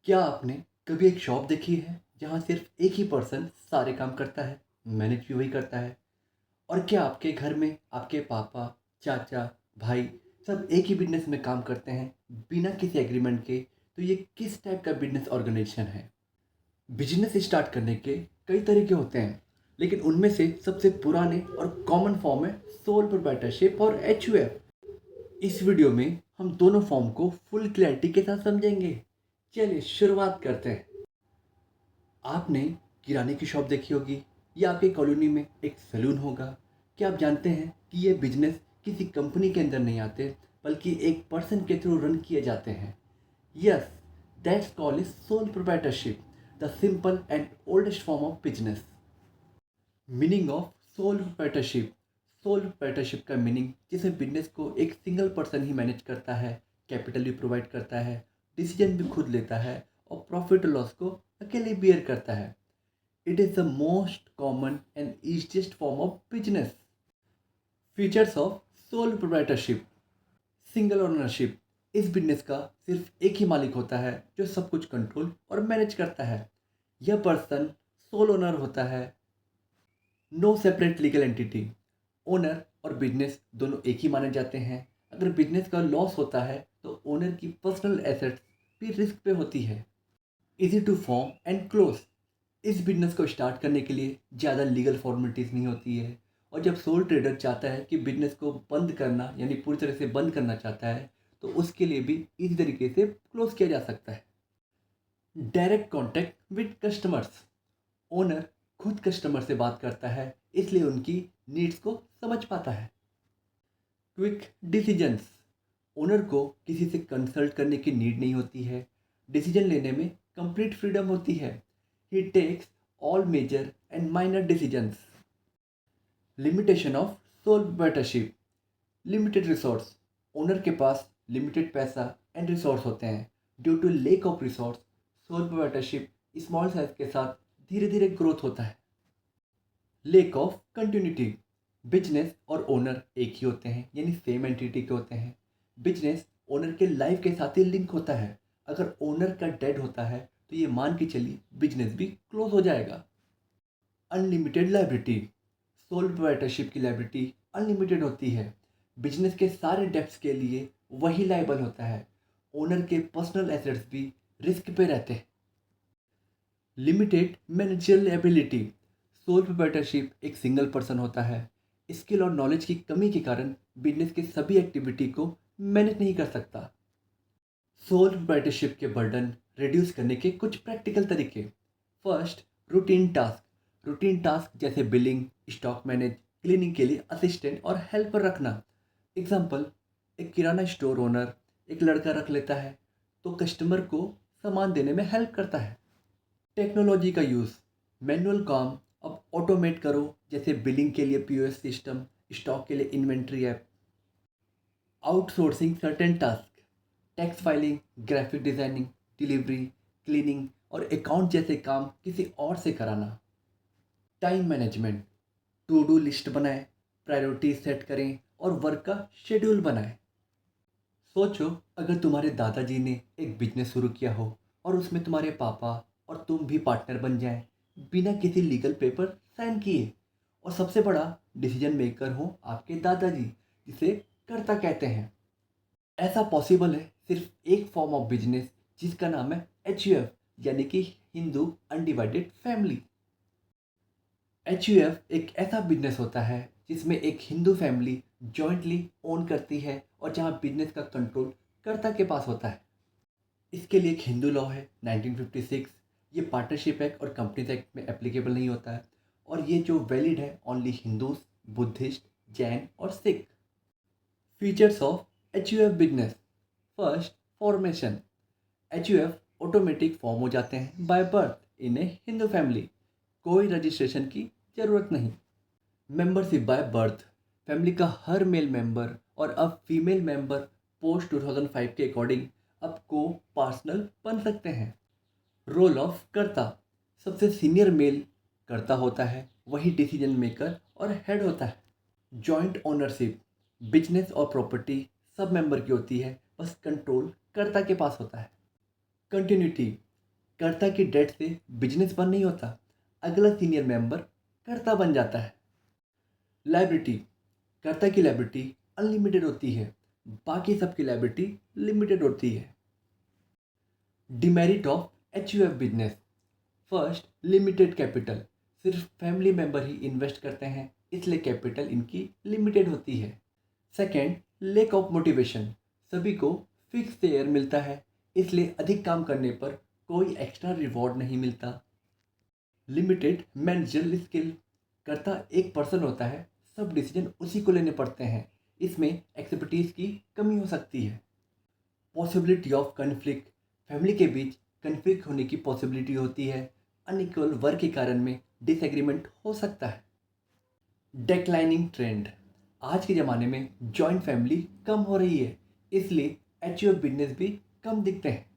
क्या आपने कभी एक शॉप देखी है जहाँ सिर्फ एक ही पर्सन सारे काम करता है, मैनेज भी वही करता है? और क्या आपके घर में आपके पापा, चाचा, भाई सब एक ही बिजनेस में काम करते हैं बिना किसी एग्रीमेंट के? तो ये किस टाइप का बिजनेस ऑर्गेनाइजेशन है? बिजनेस स्टार्ट करने के कई तरीके होते हैं, लेकिन उनमें से सबसे पुराने और कॉमन फॉर्म है सोल प्रोप्राइटरशिप और एचयूएफ। इस वीडियो में हम दोनों फॉर्म को फुल क्लैरिटी के साथ समझेंगे। चलिए शुरुआत करते हैं। आपने किराने की शॉप देखी होगी या आपके कॉलोनी में एक सैलून होगा। क्या आप जानते हैं कि ये बिजनेस किसी कंपनी के अंदर नहीं आते, बल्कि एक पर्सन के थ्रू रन किए जाते हैं? Yes, that's called is sole proprietorship, the simple and oldest form of business. Meaning of sole proprietorship. Sole proprietorship का मीनिंग जिसमें बिजनेस को एक सिंगल पर्सन ही मैनेज करता है, कैपिटल भी प्रोवाइड करता है, डिसीजन भी खुद लेता है और प्रॉफिट लॉस को अकेले बियर करता है। It is the most common and easiest form of business. Features of sole proprietorship. Single ownership. इस बिजनेस का सिर्फ एक ही मालिक होता है जो सब कुछ कंट्रोल और मैनेज करता है। यह पर्सन सोल ओनर होता है। No separate legal entity. Owner और बिजनेस दोनों एक ही माने जाते हैं। अगर बिजनेस का लॉस होता है तो ओनर की पर्सनल एसेट्स भी रिस्क पे होती है। Easy to form and close. इस बिजनेस को स्टार्ट करने के लिए ज़्यादा लीगल फॉर्मेलिटीज़ नहीं होती है। और जब सोल ट्रेडर चाहता है कि बिजनेस को बंद करना यानी पूरी तरह से बंद करना चाहता है, तो उसके लिए भी इसी तरीके से क्लोज किया जा सकता है। Direct contact with customers. Owner खुद कस्टमर से बात करता है, इसलिए उनकी नीड्स को समझ पाता है। Quick decisions. ओनर को किसी से कंसल्ट करने की नीड नहीं होती है। डिसीजन लेने में कंप्लीट फ्रीडम होती है। He takes all major and minor decisions. Limitation of sole proprietorship. Limited resource. Owner के पास लिमिटेड पैसा एंड रिसोर्स होते हैं। Due to lack of resource, sole proprietorship small size के साथ धीरे धीरे ग्रोथ होता है। Lack of continuity. बिजनेस और ओनर एक ही होते हैं, यानी सेम एंटिटी के होते हैं। बिजनेस ओनर के लाइफ के साथ ही लिंक होता है। अगर ओनर का डेड होता है तो ये मान के चलिए बिजनेस भी क्लोज हो जाएगा। Unlimited liability. सोल प्रोप्राइटरशिप की लाइबिलिटी अनलिमिटेड होती है। बिजनेस के सारे डेब्ट्स के लिए वही लाइबल होता है। ओनर के पर्सनल एसेट्स भी रिस्क पे रहते हैं। Limited managerial ability. Sole proprietorship एक सिंगल पर्सन होता है। स्किल और नॉलेज की कमी के कारण बिजनेस की सभी एक्टिविटी को मैनेज नहीं कर सकता। सोल प्रोप्राइटरशिप के बर्डन रिड्यूस करने के कुछ प्रैक्टिकल तरीके। First, routine task. Routine task जैसे बिलिंग, स्टॉक मैनेज, क्लीनिंग के लिए असिस्टेंट और हेल्पर रखना। एग्जाम्पल, एक किराना स्टोर ओनर एक लड़का रख लेता है तो कस्टमर को सामान देने में हेल्प करता है। टेक्नोलॉजी का यूज़। मैनुअल काम अब ऑटोमेट करो, जैसे बिलिंग के लिए पीओएस सिस्टम, स्टॉक के लिए inventory app. Outsourcing certain task. Tax filing, graphic designing, delivery, cleaning और अकाउंट जैसे काम किसी और से कराना। Time management. To do list बनाएं, प्रायोरिटी सेट करें और वर्क का शेड्यूल बनाएं। सोचो, अगर तुम्हारे दादाजी ने एक बिजनेस शुरू किया हो और उसमें तुम्हारे पापा और तुम भी पार्टनर बन जाएं, बिना किसी लीगल पेपर साइन किए। और सबसे बड़ा डिसीजन मेकर हो आपके दादाजी, जिसे कर्ता कहते हैं। ऐसा पॉसिबल है सिर्फ एक फॉर्म ऑफ बिजनेस, जिसका नाम है एचयूएफ, यानी कि हिंदू अनडिवाइडेड फैमिली। एचयूएफ एक ऐसा बिजनेस होता है जिसमें एक हिंदू फैमिली जॉइंटली ओन करती है और जहां बिजनेस का कंट्रोल कर्ता के पास होता है। इसके लिए एक हिंदू लॉ है 1956। ये पार्टनरशिप एक्ट और कंपनीज एक्ट में एप्लीकेबल नहीं होता है। और ये जो वैलिड है ओनली हिंदूज, बुद्धिस्ट, जैन और Sikh. Features of HUF business. First, formation. HUF automatic form हो जाते हैं by birth in A Hindu family. कोई रजिस्ट्रेशन की जरूरत नहीं। Membership by birth. फैमिली का हर मेल मेंबर और अब फीमेल मेंबर पोस्ट 2005 के अकॉर्डिंग अब को पर्सनल बन सकते हैं। रोल ऑफ कर्ता। सबसे सीनियर मेल कर्ता होता है, वही डिसीजन मेकर और हेड होता है। Joint ownership. बिजनेस और प्रॉपर्टी सब मेंबर की होती है, बस कंट्रोल कर्ता के पास होता है। कंटिन्यूटी। कर्ता की डेथ से बिजनेस बंद नहीं होता, अगला सीनियर मेंबर कर्ता बन जाता है। लायबिलिटी, कर्ता की लायबिलिटी अनलिमिटेड होती है, बाकी सबकी लायबिलिटी लिमिटेड होती है। Demerit of HUF business. First, limited capital, सिर्फ फैमिली मेंबर ही इन्वेस्ट करते हैं, इसलिए कैपिटल इनकी लिमिटेड होती है। सेकेंड, लैक ऑफ मोटिवेशन, सभी को फिक्स शेयर मिलता है, इसलिए अधिक काम करने पर कोई एक्स्ट्रा रिवॉर्ड नहीं मिलता। लिमिटेड मैनेजरल स्किल, करता एक पर्सन होता है, सब डिसीजन उसी को लेने पड़ते हैं, इसमें एक्सपर्टीज की कमी हो सकती है। पॉसिबिलिटी ऑफ कन्फ्लिक्ट, फैमिली के बीच कन्फ्लिक्ट होने की पॉसिबिलिटी होती है, अनइक्वल वर्क के कारण में डिसएग्रीमेंट हो सकता है। डेक्लाइनिंग ट्रेंड, आज के ज़माने में जॉइंट फैमिली कम हो रही है, इसलिए एचयूएफ बिजनेस भी कम दिखते हैं।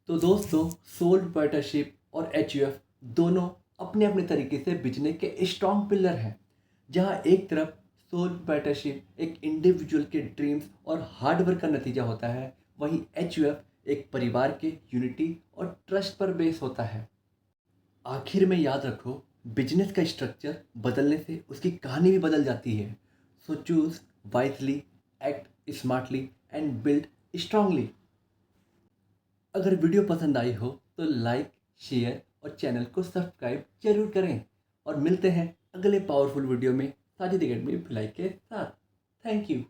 तो दोस्तों, सोल पार्टनरशिप और एचयूएफ दोनों अपने अपने तरीके से बिजनेस के स्ट्रॉन्ग पिलर हैं। जहां एक तरफ सोल पार्टनरशिप एक इंडिविजुअल के ड्रीम्स और हार्डवर्क का नतीजा होता है, वहीं एचयूएफ एक परिवार के यूनिटी और ट्रस्ट पर बेस होता है। आखिर में याद रखो, बिजनेस का स्ट्रक्चर बदलने से उसकी कहानी भी बदल जाती है। So choose wisely, act smartly and build strongly. अगर वीडियो पसंद आई हो तो लाइक, शेयर और चैनल को सब्सक्राइब जरूर करें, और मिलते हैं अगले पावरफुल वीडियो में साजिद एकेडमी भिलाई के साथ। Thank you.